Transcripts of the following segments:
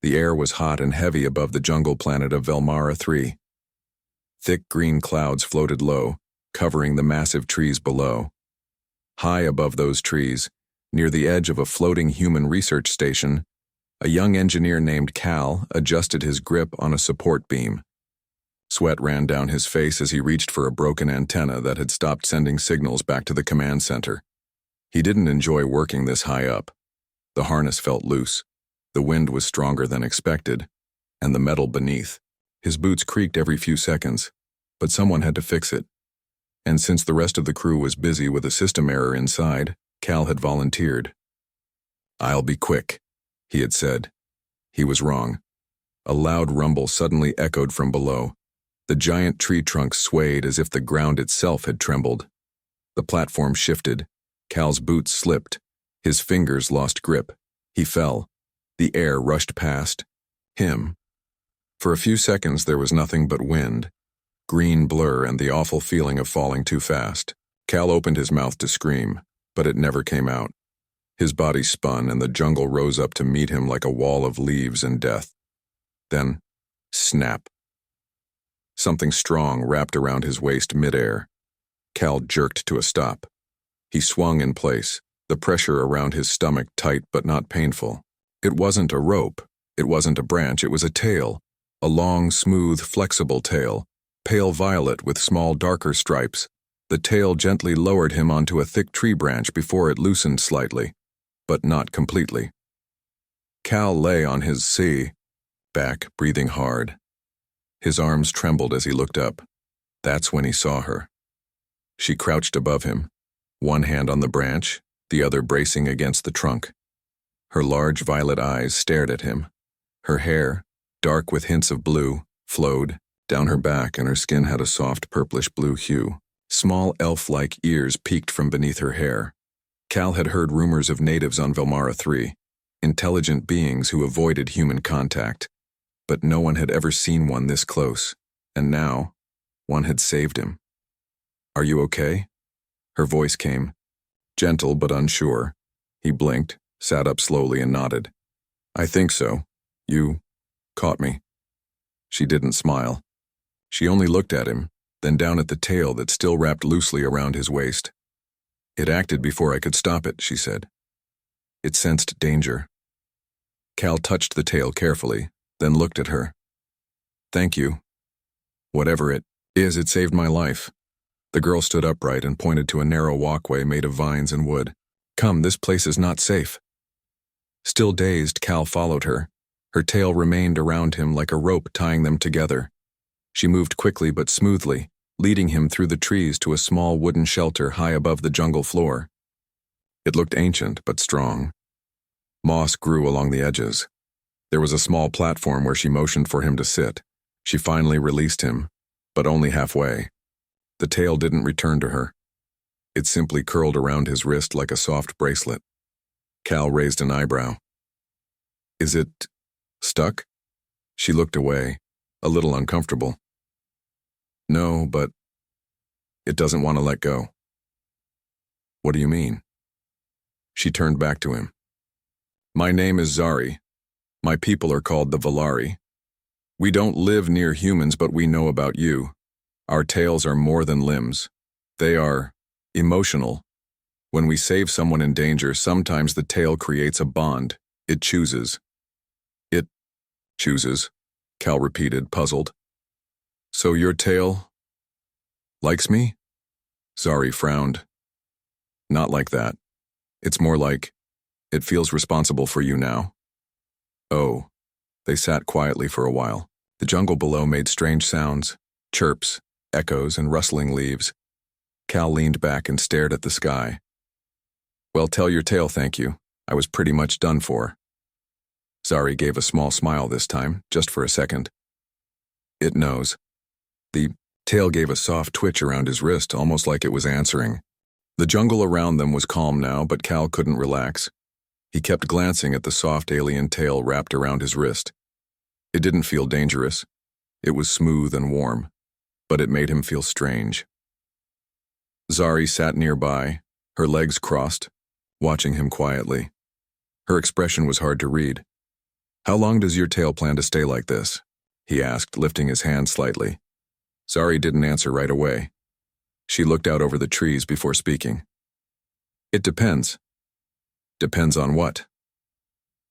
The air was hot and heavy above the jungle planet of Velmara 3. Thick green clouds floated low, covering the massive trees below. High above those trees, near the edge of a floating human research station, a young engineer named Cal adjusted his grip on a support beam. Sweat ran down his face as he reached for a broken antenna that had stopped sending signals back to the command center. He didn't enjoy working this high up. The harness felt loose, the wind was stronger than expected, and the metal beneath. His boots creaked every few seconds, but someone had to fix it. And since the rest of the crew was busy with a system error inside, Cal had volunteered. "I'll be quick," he had said. He was wrong. A loud rumble suddenly echoed from below. The giant tree trunks swayed as if the ground itself had trembled. The platform shifted. Cal's boots slipped. His fingers lost grip. He fell. The air rushed past him. For a few seconds there was nothing but wind, green blur, and the awful feeling of falling too fast. Cal opened his mouth to scream, but it never came out. His body spun and the jungle rose up to meet him like a wall of leaves and death. Then, snap. Something strong wrapped around his waist midair. Cal jerked to a stop. He swung in place, the pressure around his stomach tight but not painful. It wasn't a rope, it wasn't a branch, it was a tail. A long, smooth, flexible tail, pale violet with small darker stripes. The tail gently lowered him onto a thick tree branch before it loosened slightly, but not completely. Cal lay on his back, breathing hard. His arms trembled as he looked up. That's when he saw her. She crouched above him, one hand on the branch, the other bracing against the trunk. Her large violet eyes stared at him. Her hair, dark with hints of blue, flowed down her back, and her skin had a soft purplish-blue hue. Small elf-like ears peeked from beneath her hair. Cal had heard rumors of natives on Velmara 3, intelligent beings who avoided human contact, but no one had ever seen one this close, and now, one had saved him. "Are you okay?" Her voice came, gentle but unsure. He blinked, sat up slowly, and nodded. "I think so. You caught me." She didn't smile. She only looked at him, then down at the tail that still wrapped loosely around his waist. "It acted before I could stop it," she said. "It sensed danger." Cal touched the tail carefully, then looked at her. "Thank you. Whatever it is, it saved my life." The girl stood upright and pointed to a narrow walkway made of vines and wood. "Come, this place is not safe." Still dazed, Cal followed her. Her tail remained around him like a rope tying them together. She moved quickly but smoothly, leading him through the trees to a small wooden shelter high above the jungle floor. It looked ancient but strong. Moss grew along the edges. There was a small platform where she motioned for him to sit. She finally released him, but only halfway. The tail didn't return to her. It simply curled around his wrist like a soft bracelet. Cal raised an eyebrow. "Is it stuck?" She looked away, a little uncomfortable. "No, but it doesn't want to let go." "What do you mean?" She turned back to him. "My name is Zari. My people are called the Valari. We don't live near humans, but we know about you. Our tails are more than limbs. They are emotional. When we save someone in danger, sometimes the tail creates a bond. It chooses." "It chooses," Cal repeated, puzzled. "So your tail likes me?" Zari frowned. "Not like that. It's more like it feels responsible for you now." "Oh." They sat quietly for a while. The jungle below made strange sounds, chirps, echoes, and rustling leaves. Cal leaned back and stared at the sky. "Well, tell your tail thank you. I was pretty much done for." Zari gave a small smile this time, just for a second. "It knows." The tail gave a soft twitch around his wrist, almost like it was answering. The jungle around them was calm now, but Cal couldn't relax. He kept glancing at the soft alien tail wrapped around his wrist. It didn't feel dangerous. It was smooth and warm, but it made him feel strange. Zari sat nearby, her legs crossed, watching him quietly. Her expression was hard to read. How long does your tail plan to stay like this? He asked, lifting his hand slightly. Zari didn't answer right away. She looked out over the trees before speaking. It depends. Depends on what?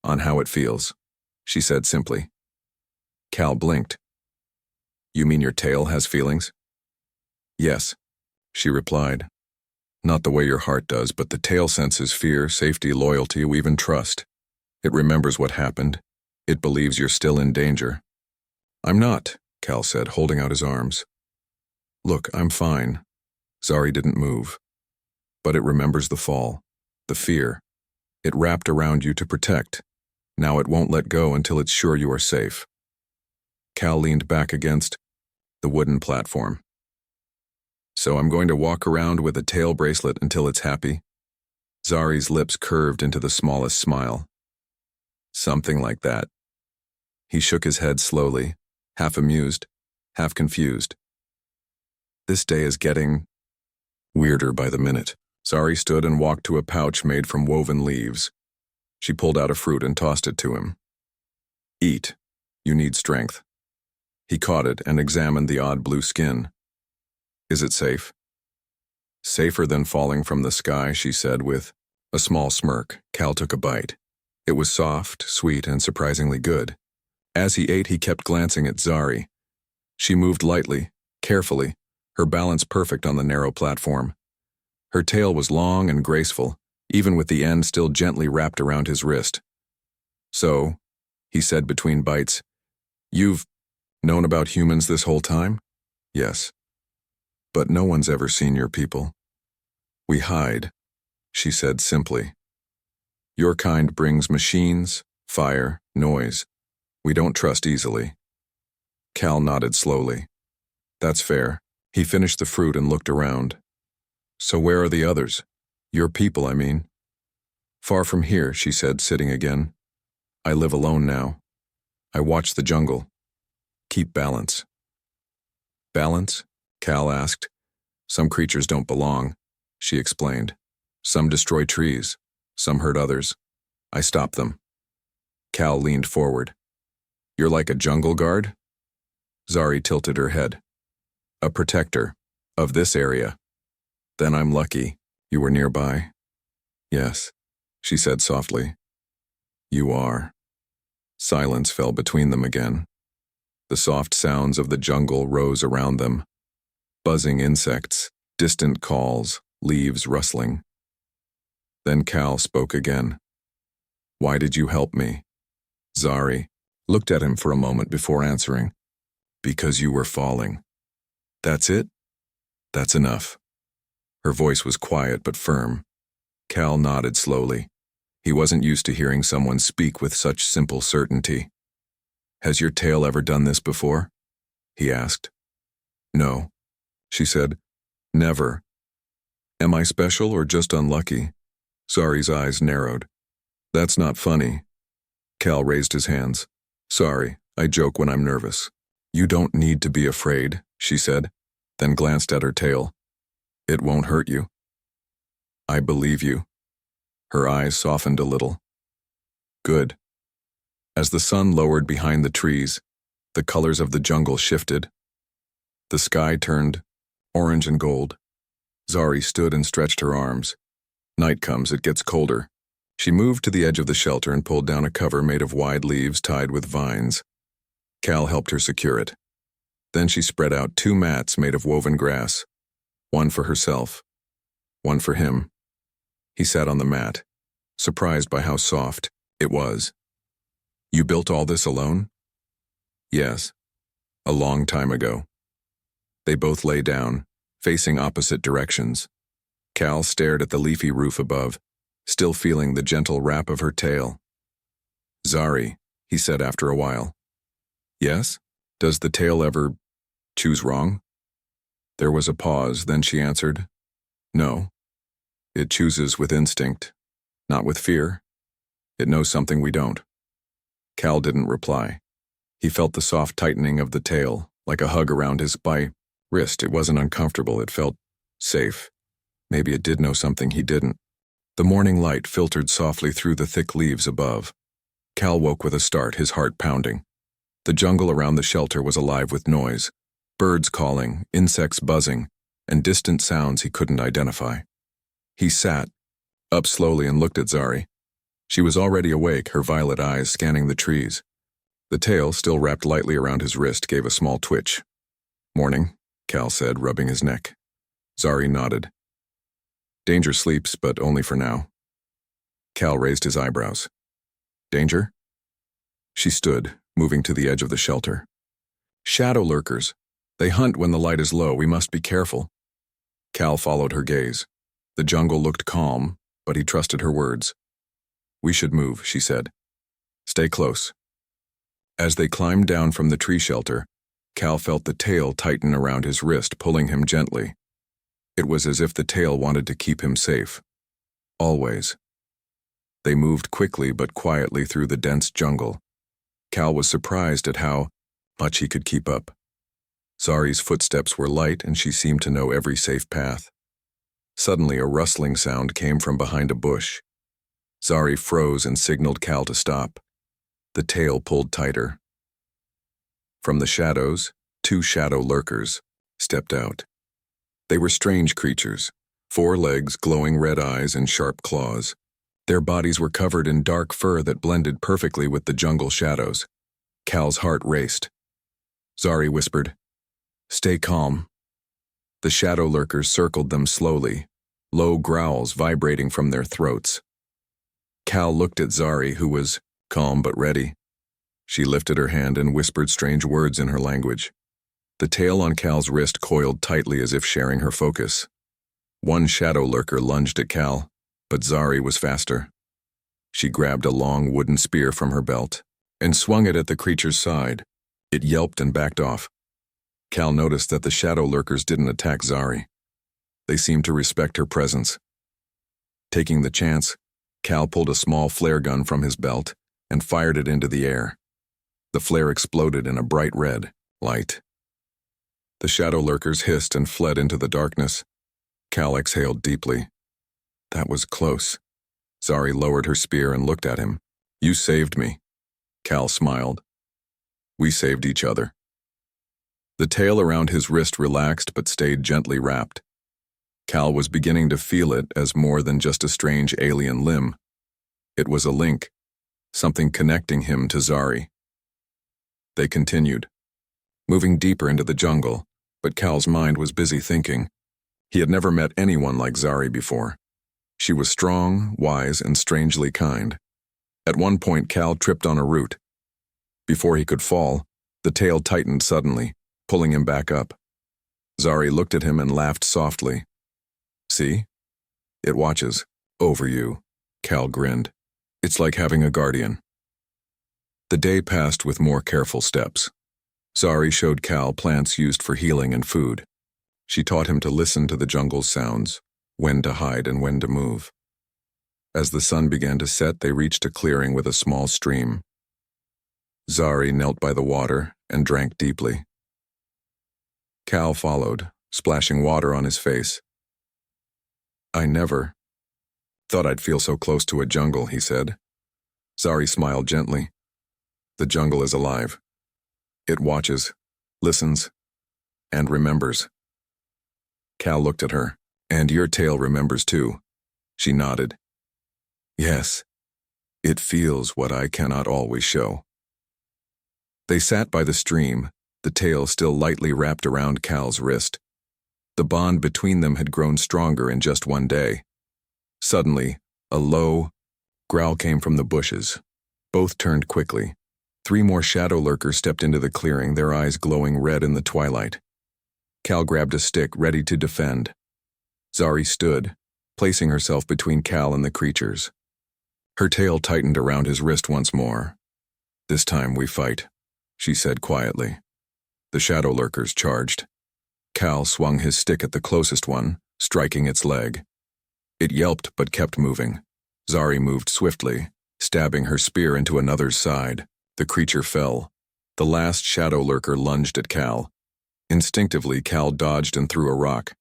On how it feels, she said simply. Cal blinked. You mean your tail has feelings? Yes, she replied. Not the way your heart does, but the tail senses fear, safety, loyalty, or even trust. It remembers what happened. It believes you're still in danger. I'm not, Cal said, holding out his arms. Look, I'm fine. Zari didn't move. But it remembers the fall, the fear. It wrapped around you to protect. Now it won't let go until it's sure you are safe. Cal leaned back against the wooden platform. So I'm going to walk around with a tail bracelet until it's happy? Zari's lips curved into the smallest smile. Something like that. He shook his head slowly, half amused, half confused. This day is getting weirder by the minute. Zari stood and walked to a pouch made from woven leaves. She pulled out a fruit and tossed it to him. Eat. You need strength. He caught it and examined the odd blue skin. Is it safe? Safer than falling from the sky, she said with a small smirk. Cal took a bite. It was soft, sweet, and surprisingly good. As he ate, he kept glancing at Zari. She moved lightly, carefully, her balance perfect on the narrow platform. Her tail was long and graceful, even with the end still gently wrapped around his wrist. So, he said between bites, you've known about humans this whole time? Yes. But no one's ever seen your people. We hide, she said simply. Your kind brings machines, fire, noise. We don't trust easily. Cal nodded slowly. That's fair. He finished the fruit and looked around. So where are the others? Your people, I mean. Far from here, she said, sitting again. I live alone now. I watch the jungle. Keep balance. Balance? Cal asked. Some creatures don't belong, she explained. Some destroy trees. Some hurt others. I stop them. Cal leaned forward. You're like a jungle guard? Zari tilted her head. A protector. Of this area. Then I'm lucky. You were nearby? Yes, she said softly. You are. Silence fell between them again. The soft sounds of the jungle rose around them. Buzzing insects, distant calls, leaves rustling. Then Cal spoke again. Why did you help me? Zari looked at him for a moment before answering. Because you were falling. That's it? That's enough. Her voice was quiet but firm. Cal nodded slowly. He wasn't used to hearing someone speak with such simple certainty. Has your tail ever done this before? He asked. No, she said. Never. Am I special or just unlucky? Zari's eyes narrowed. That's not funny. Cal raised his hands. Sorry, I joke when I'm nervous. You don't need to be afraid, she said, then glanced at her tail. It won't hurt you. I believe you. Her eyes softened a little. Good. As the sun lowered behind the trees, the colors of the jungle shifted. The sky turned orange and gold. Zari stood and stretched her arms. Night comes, it gets colder. She moved to the edge of the shelter and pulled down a cover made of wide leaves tied with vines. Cal helped her secure it. Then she spread out 2 mats made of woven grass, one for herself, one for him. He sat on the mat, surprised by how soft it was. You built all this alone? Yes, a long time ago. They both lay down, facing opposite directions. Cal stared at the leafy roof above, still feeling the gentle wrap of her tail. Zari, he said after a while. Yes? Does the tail ever choose wrong? There was a pause, then she answered, No. It chooses with instinct, not with fear. It knows something we don't. Cal didn't reply. He felt the soft tightening of the tail, like a hug around his wrist. It wasn't uncomfortable, it felt safe. Maybe it did know something he didn't. The morning light filtered softly through the thick leaves above. Cal woke with a start, his heart pounding. The jungle around the shelter was alive with noise, birds calling, insects buzzing, and distant sounds he couldn't identify. He sat up slowly and looked at Zari. She was already awake, her violet eyes scanning the trees. The tail, still wrapped lightly around his wrist, gave a small twitch. "Morning," Cal said, rubbing his neck. Zari nodded. "Danger sleeps, but only for now." Cal raised his eyebrows. "Danger?" She stood, moving to the edge of the shelter. "Shadow lurkers. They hunt when the light is low. We must be careful." Cal followed her gaze. The jungle looked calm, but he trusted her words. "We should move," she said. "Stay close." As they climbed down from the tree shelter, Cal felt the tail tighten around his wrist, pulling him gently. It was as if the tail wanted to keep him safe. Always. They moved quickly but quietly through the dense jungle. Cal was surprised at how much he could keep up. Zari's footsteps were light, and she seemed to know every safe path. Suddenly, a rustling sound came from behind a bush. Zari froze and signaled Cal to stop. The tail pulled tighter. From the shadows, 2 shadow lurkers stepped out. They were strange creatures, 4 legs, glowing red eyes, and sharp claws. Their bodies were covered in dark fur that blended perfectly with the jungle shadows. Cal's heart raced. Zari whispered, "Stay calm." The shadow lurkers circled them slowly, low growls vibrating from their throats. Cal looked at Zari, who was calm but ready. She lifted her hand and whispered strange words in her language. The tail on Cal's wrist coiled tightly as if sharing her focus. One shadow lurker lunged at Cal, but Zari was faster. She grabbed a long wooden spear from her belt and swung it at the creature's side. It yelped and backed off. Cal noticed that the shadow lurkers didn't attack Zari. They seemed to respect her presence. Taking the chance, Cal pulled a small flare gun from his belt and fired it into the air. The flare exploded in a bright red light. The shadow lurkers hissed and fled into the darkness. Cal exhaled deeply. That was close. Zari lowered her spear and looked at him. "You saved me." Cal smiled. "We saved each other." The tail around his wrist relaxed but stayed gently wrapped. Cal was beginning to feel it as more than just a strange alien limb. It was a link, something connecting him to Zari. They continued, moving deeper into the jungle, but Cal's mind was busy thinking. He had never met anyone like Zari before. She was strong, wise, and strangely kind. At one point, Cal tripped on a root. Before he could fall, the tail tightened suddenly, pulling him back up. Zari looked at him and laughed softly. "See? It watches over you," Cal grinned. "It's like having a guardian." The day passed with more careful steps. Zari showed Cal plants used for healing and food. She taught him to listen to the jungle's sounds, when to hide and when to move. As the sun began to set, they reached a clearing with a small stream. Zari knelt by the water and drank deeply. Cal followed, splashing water on his face. "I never thought I'd feel so close to a jungle," he said. Zari smiled gently. "The jungle is alive. It watches, listens, and remembers." Cal looked at her. "And your tail remembers too." She nodded. "Yes, it feels what I cannot always show." They sat by the stream, the tail still lightly wrapped around Cal's wrist. The bond between them had grown stronger in just one day. Suddenly, a low growl came from the bushes. Both turned quickly. 3 more shadow lurkers stepped into the clearing, their eyes glowing red in the twilight. Cal grabbed a stick, ready to defend. Zari stood, placing herself between Cal and the creatures. Her tail tightened around his wrist once more. "This time we fight," she said quietly. The shadow lurkers charged. Cal swung his stick at the closest one, striking its leg. It yelped but kept moving. Zari moved swiftly, stabbing her spear into another's side. The creature fell. The last shadow lurker lunged at Cal. Instinctively, Cal dodged and threw a rock.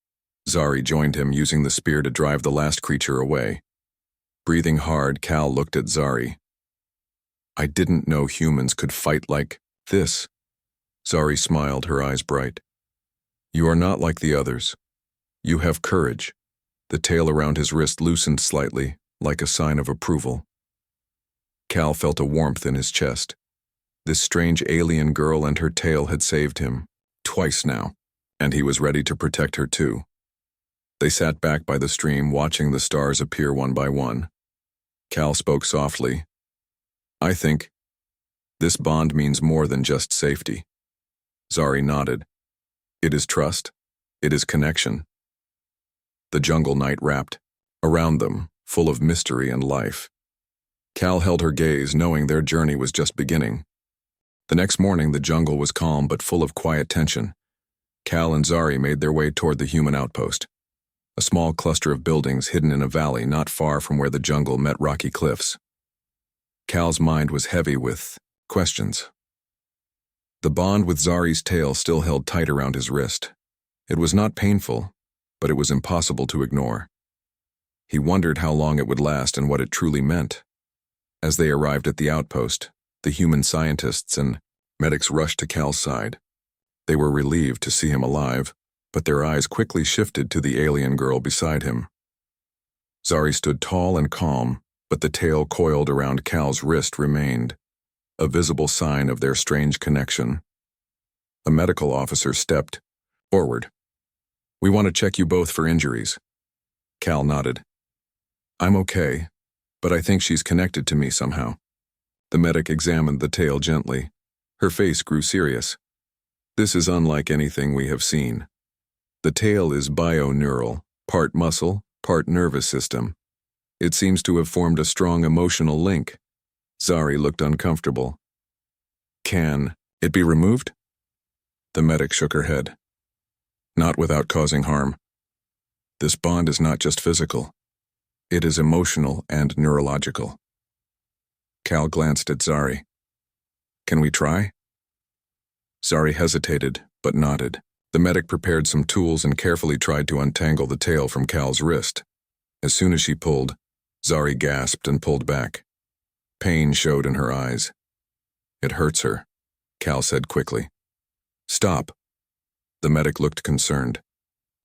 Zari joined him, using the spear to drive the last creature away. Breathing hard, Cal looked at Zari. I didn't know humans could fight like this. Zari smiled, her eyes bright. You are not like the others. You have courage. The tail around his wrist loosened slightly, like a sign of approval. Cal felt a warmth in his chest. This strange alien girl and her tail had saved him, twice now, and he was ready to protect her too. They sat back by the stream, watching the stars appear one by one. Cal spoke softly. I think this bond means more than just safety. Zari nodded. It is trust. It is connection. The jungle night wrapped around them, full of mystery and life. Cal held her gaze, knowing their journey was just beginning. The next morning, the jungle was calm but full of quiet tension. Cal and Zari made their way toward the human outpost, a small cluster of buildings hidden in a valley not far from where the jungle met rocky cliffs. Cal's mind was heavy with questions. The bond with Zari's tail still held tight around his wrist. It was not painful, but it was impossible to ignore. He wondered how long it would last and what it truly meant. As they arrived at the outpost, the human scientists and medics rushed to Cal's side. They were relieved to see him alive, but their eyes quickly shifted to the alien girl beside him. Zari stood tall and calm, but the tail coiled around Cal's wrist remained, a visible sign of their strange connection. A medical officer stepped forward. We want to check you both for injuries. Cal nodded. I'm okay, but I think she's connected to me somehow. The medic examined the tail gently. Her face grew serious. This is unlike anything we have seen. The tail is bioneural, part muscle, part nervous system. It seems to have formed a strong emotional link. Zari looked uncomfortable. Can it be removed? The medic shook her head. Not without causing harm. This bond is not just physical. It is emotional and neurological. Cal glanced at Zari. Can we try? Zari hesitated, but nodded. The medic prepared some tools and carefully tried to untangle the tail from Cal's wrist. As soon as she pulled, Zari gasped and pulled back. Pain showed in her eyes. It hurts her, Cal said quickly. Stop. The medic looked concerned.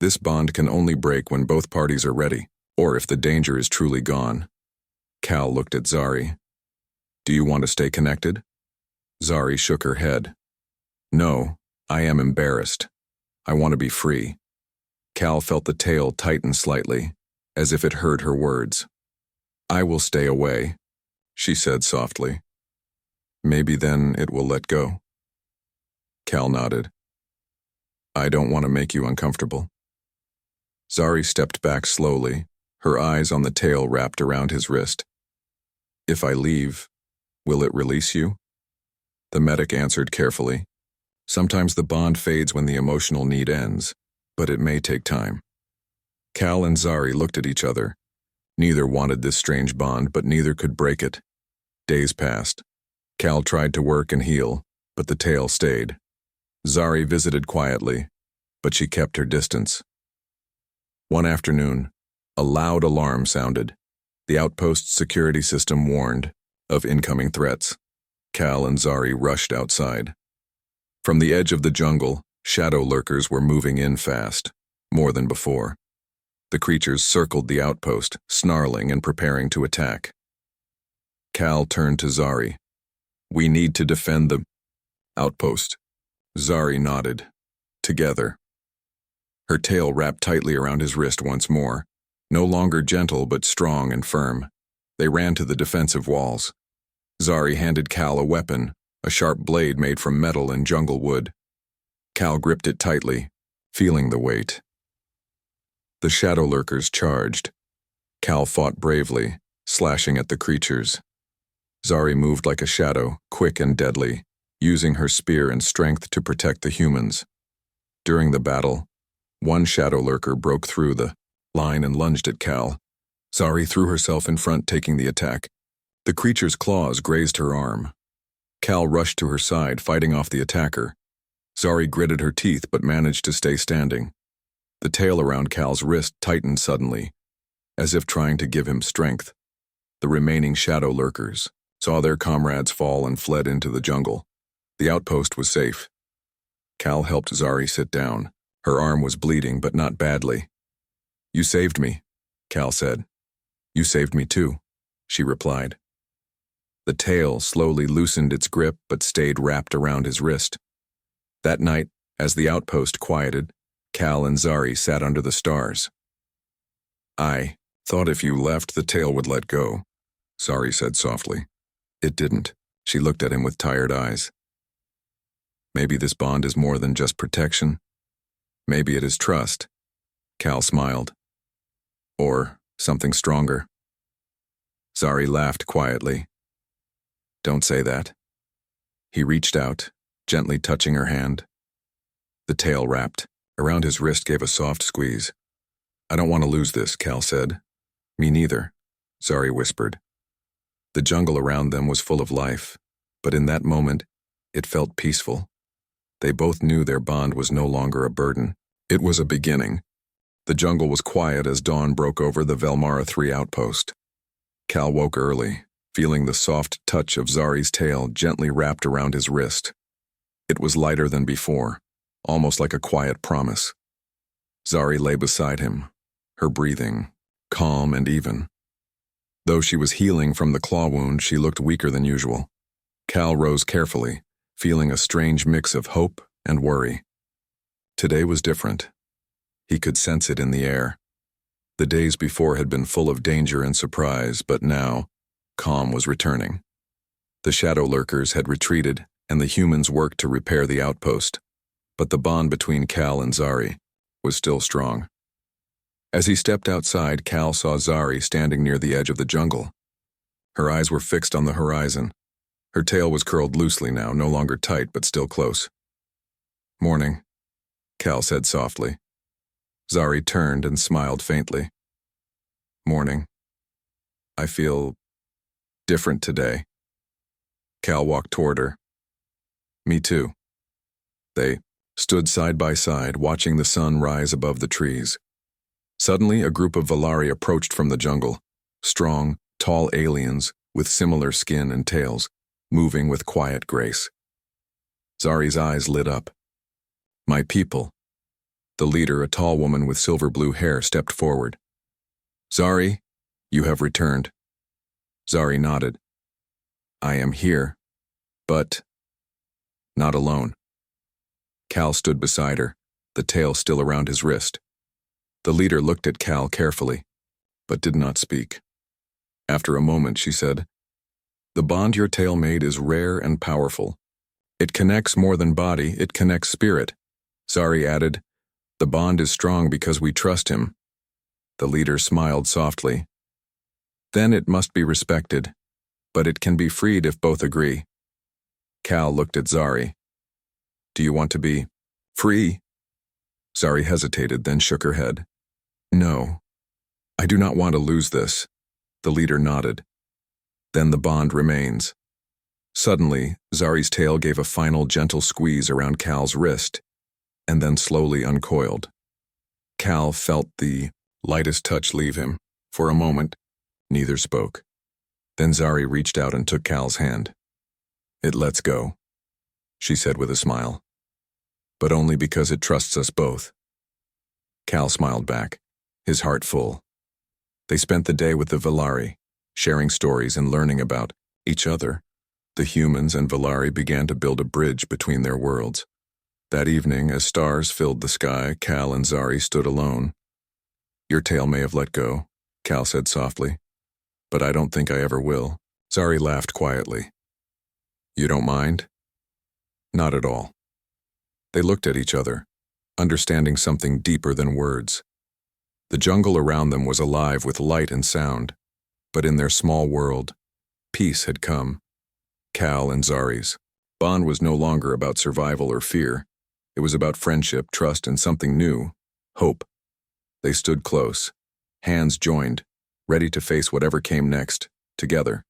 This bond can only break when both parties are ready, or if the danger is truly gone. Cal looked at Zari. Do you want to stay connected? Zari shook her head. No, I am embarrassed. I want to be free. Cal felt the tail tighten slightly, as if it heard her words. I will stay away, she said softly. Maybe then it will let go. Cal nodded. I don't want to make you uncomfortable. Zari stepped back slowly, her eyes on the tail wrapped around his wrist. If I leave, will it release you? The medic answered carefully. Sometimes the bond fades when the emotional need ends, but it may take time. Cal and Zari looked at each other. Neither wanted this strange bond, but neither could break it. Days passed. Cal tried to work and heal, but the tail stayed. Zari visited quietly, but she kept her distance. One afternoon, a loud alarm sounded. The outpost's security system warned of incoming threats. Cal and Zari rushed outside. From the edge of the jungle, shadow lurkers were moving in fast, more than before. The creatures circled the outpost, snarling and preparing to attack. Cal turned to Zari. We need to defend the outpost. Zari nodded. Together. Her tail wrapped tightly around his wrist once more, no longer gentle but strong and firm. They ran to the defensive walls. Zari handed Cal a weapon, a sharp blade made from metal and jungle wood. Cal gripped it tightly, feeling the weight. The shadow lurkers charged. Cal fought bravely, slashing at the creatures. Zari moved like a shadow, quick and deadly, using her spear and strength to protect the humans. During the battle, one shadow lurker broke through the line and lunged at Cal. Zari threw herself in front, taking the attack. The creature's claws grazed her arm. Cal rushed to her side, fighting off the attacker. Zari gritted her teeth but managed to stay standing. The tail around Cal's wrist tightened suddenly, as if trying to give him strength. The remaining shadow lurkers saw their comrades fall and fled into the jungle. The outpost was safe. Cal helped Zari sit down. Her arm was bleeding, but not badly. "You saved me," Cal said. "You saved me too," she replied. The tail slowly loosened its grip but stayed wrapped around his wrist. That night, as the outpost quieted, Cal and Zari sat under the stars. "I thought if you left, the tail would let go," Zari said softly. "It didn't." She looked at him with tired eyes. "Maybe this bond is more than just protection. Maybe it is trust." Cal smiled. "Or something stronger." Zari laughed quietly. "Don't say that." He reached out, gently touching her hand. The tail wrapped around his wrist, gave a soft squeeze. "I don't want to lose this," Cal said. "Me neither," Zari whispered. The jungle around them was full of life, but in that moment, it felt peaceful. They both knew their bond was no longer a burden. It was a beginning. The jungle was quiet as dawn broke over the Velmara 3 outpost. Cal woke early, feeling the soft touch of Zari's tail gently wrapped around his wrist. It was lighter than before, almost like a quiet promise. Zari lay beside him, her breathing calm and even. Though she was healing from the claw wound, she looked weaker than usual. Cal rose carefully, feeling a strange mix of hope and worry. Today was different. He could sense it in the air. The days before had been full of danger and surprise, but now, calm was returning. The shadow lurkers had retreated, and the humans worked to repair the outpost. But the bond between Cal and Zari was still strong. As he stepped outside, Cal saw Zari standing near the edge of the jungle. Her eyes were fixed on the horizon. Her tail was curled loosely now, no longer tight, but still close. "Morning," Cal said softly. Zari turned and smiled faintly. "Morning. I feel different today." Cal walked toward her. "Me too." They stood side by side, watching the sun rise above the trees. Suddenly, a group of Valari approached from the jungle, strong, tall aliens with similar skin and tails, moving with quiet grace. Zari's eyes lit up. "My people." The leader, a tall woman with silver blue hair, stepped forward. "Zari, you have returned." Zari nodded. "I am here, but not alone." Cal stood beside her, the tail still around his wrist. The leader looked at Cal carefully, but did not speak. After a moment, she said, "The bond your tail made is rare and powerful. It connects more than body, it connects spirit." Zari added, "The bond is strong because we trust him." The leader smiled softly. "Then it must be respected, but it can be freed if both agree." Cal looked at Zari. "Do you want to be free?" Zari hesitated, then shook her head. "No, I do not want to lose this." The leader nodded. "Then the bond remains." Suddenly, Zari's tail gave a final gentle squeeze around Cal's wrist, and then slowly uncoiled. Cal felt the lightest touch leave him. For a moment, neither spoke. Then Zari reached out and took Cal's hand. "It lets go," she said with a smile. "But only because it trusts us both." Cal smiled back, his heart full. They spent the day with the Valari, sharing stories and learning about each other. The humans and Valari began to build a bridge between their worlds. That evening, as stars filled the sky, Cal and Zari stood alone. "Your tail may have let go," Cal said softly, "but I don't think I ever will." Zari laughed quietly. "You don't mind?" "Not at all." They looked at each other, understanding something deeper than words. The jungle around them was alive with light and sound, but in their small world, peace had come. Cal and Zari's bond was no longer about survival or fear. It was about friendship, trust, and something new, hope. They stood close, hands joined, ready to face whatever came next, together.